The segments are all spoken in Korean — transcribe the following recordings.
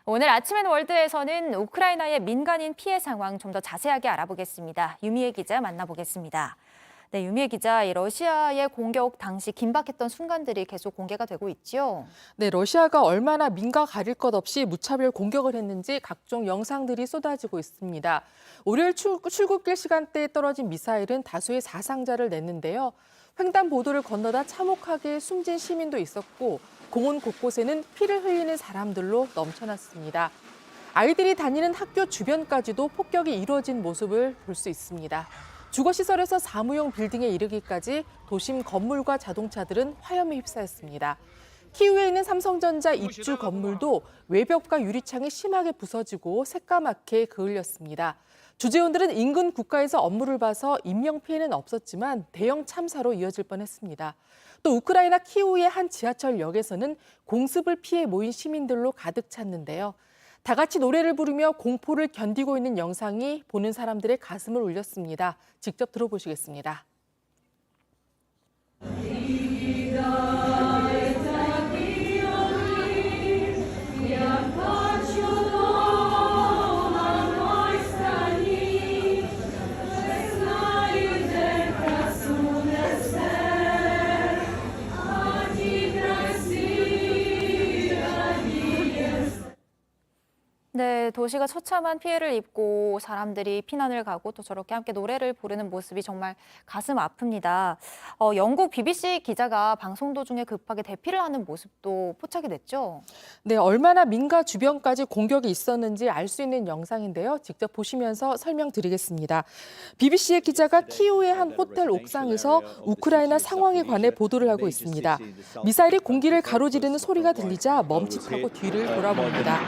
오늘 아침엔 월드에서는 우크라이나의 민간인 피해 상황 좀 더 자세하게 알아보겠습니다. 유미애 기자 만나보겠습니다. 네, 유미애 기자, 러시아의 공격 당시 긴박했던 순간들이 계속 공개가 되고 있죠. 네, 러시아가 얼마나 민가 가릴 것 없이 무차별 공격을 했는지 각종 영상들이 쏟아지고 있습니다. 월요일 출국길 시간대에 떨어진 미사일은 다수의 사상자를 냈는데요. 횡단보도를 건너다 참혹하게 숨진 시민도 있었고 공원 곳곳에는 피를 흘리는 사람들로 넘쳐났습니다. 아이들이 다니는 학교 주변까지도 폭격이 이루어진 모습을 볼 수 있습니다. 주거시설에서 사무용 빌딩에 이르기까지 도심 건물과 자동차들은 화염에 휩싸였습니다. 키우에 있는 삼성전자 입주 건물도 외벽과 유리창이 심하게 부서지고 새까맣게 그을렸습니다. 주재원들은 인근 국가에서 업무를 봐서 인명피해는 없었지만 대형 참사로 이어질 뻔했습니다. 또 우크라이나 키우의 한 지하철역에서는 공습을 피해 모인 시민들로 가득 찼는데요. 다 같이 노래를 부르며 공포를 견디고 있는 영상이 보는 사람들의 가슴을 울렸습니다. 직접 들어보시겠습니다. 네, 도시가 처참한 피해를 입고 사람들이 피난을 가고 또 저렇게 함께 노래를 부르는 모습이 정말 가슴 아픕니다. 영국 BBC 기자가 방송 도중에 급하게 대피를 하는 모습도 포착이 됐죠. 네, 얼마나 민가 주변까지 공격이 있었는지 알 수 있는 영상인데요. 직접 보시면서 설명드리겠습니다. BBC의 기자가 키우의 한 호텔 옥상에서 우크라이나 상황에 관해 보도를 하고 있습니다. 미사일이 공기를 가로지르는 소리가 들리자 멈칫하고 뒤를 돌아봅니다.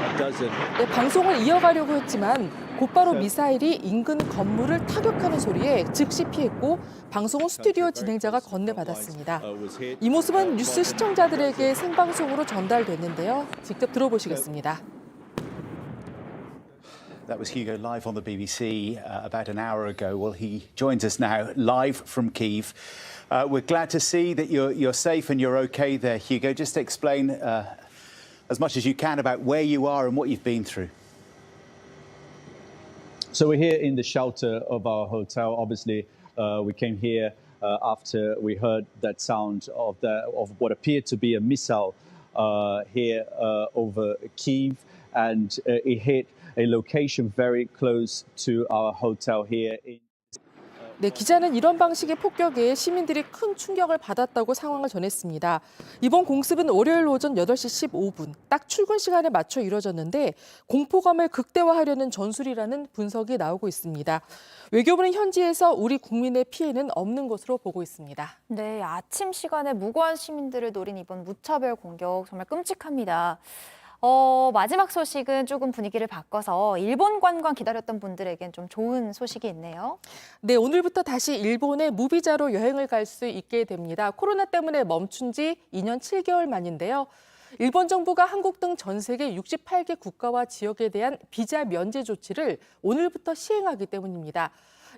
네, 방송을 이어가려고 했지만 곧바로 미사일이 인근 건물을 타격하는 소리에 즉시 피했고 방송은 스튜디오 진행자가 건네받았습니다. 이 모습은 뉴스 시청자들에게 생방송으로 전달됐는데요. 직접 들어보시겠습니다. That was Hugo live on the BBC about an hour ago. Well, he joins us now live from Kyiv. We're glad to see that you're safe and you're okay there, Hugo. Just explain as much as you can about where you are and what you've been through. So we're here in the shelter of our hotel. Obviously, we came here after we heard that sound of what appeared to be a missile here over Kyiv, and it hit a location very close to our hotel here. 네, 기자는 이런 방식의 폭격에 시민들이 큰 충격을 받았다고 상황을 전했습니다. 이번 공습은 월요일 오전 8시 15분, 딱 출근 시간에 맞춰 이뤄졌는데 공포감을 극대화하려는 전술이라는 분석이 나오고 있습니다. 외교부는 현지에서 우리 국민의 피해는 없는 것으로 보고 있습니다. 네, 아침 시간에 무고한 시민들을 노린 이번 무차별 공격 정말 끔찍합니다. 마지막 소식은 조금 분위기를 바꿔서 일본 관광 기다렸던 분들에겐 좀 좋은 소식이 있네요. 네, 오늘부터 다시 일본에 무비자로 여행을 갈 수 있게 됩니다. 코로나 때문에 멈춘 지 2년 7개월 만인데요. 일본 정부가 한국 등 전 세계 68개 국가와 지역에 대한 비자 면제 조치를 오늘부터 시행하기 때문입니다.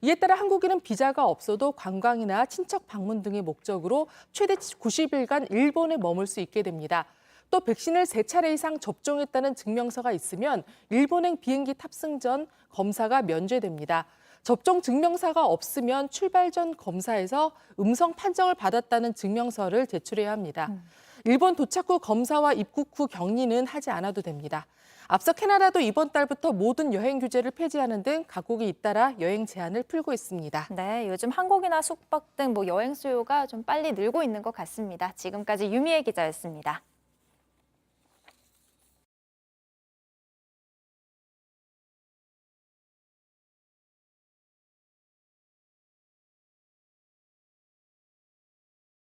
이에 따라 한국인은 비자가 없어도 관광이나 친척 방문 등의 목적으로 최대 90일간 일본에 머물 수 있게 됩니다. 또 백신을 3차례 이상 접종했다는 증명서가 있으면 일본행 비행기 탑승 전 검사가 면제됩니다. 접종 증명서가 없으면 출발 전 검사에서 음성 판정을 받았다는 증명서를 제출해야 합니다. 일본 도착 후 검사와 입국 후 격리는 하지 않아도 됩니다. 앞서 캐나다도 이번 달부터 모든 여행 규제를 폐지하는 등 각국이 잇따라 여행 제한을 풀고 있습니다. 네, 요즘 항공이나 숙박 등 여행 수요가 좀 빨리 늘고 있는 것 같습니다. 지금까지 유미애 기자였습니다.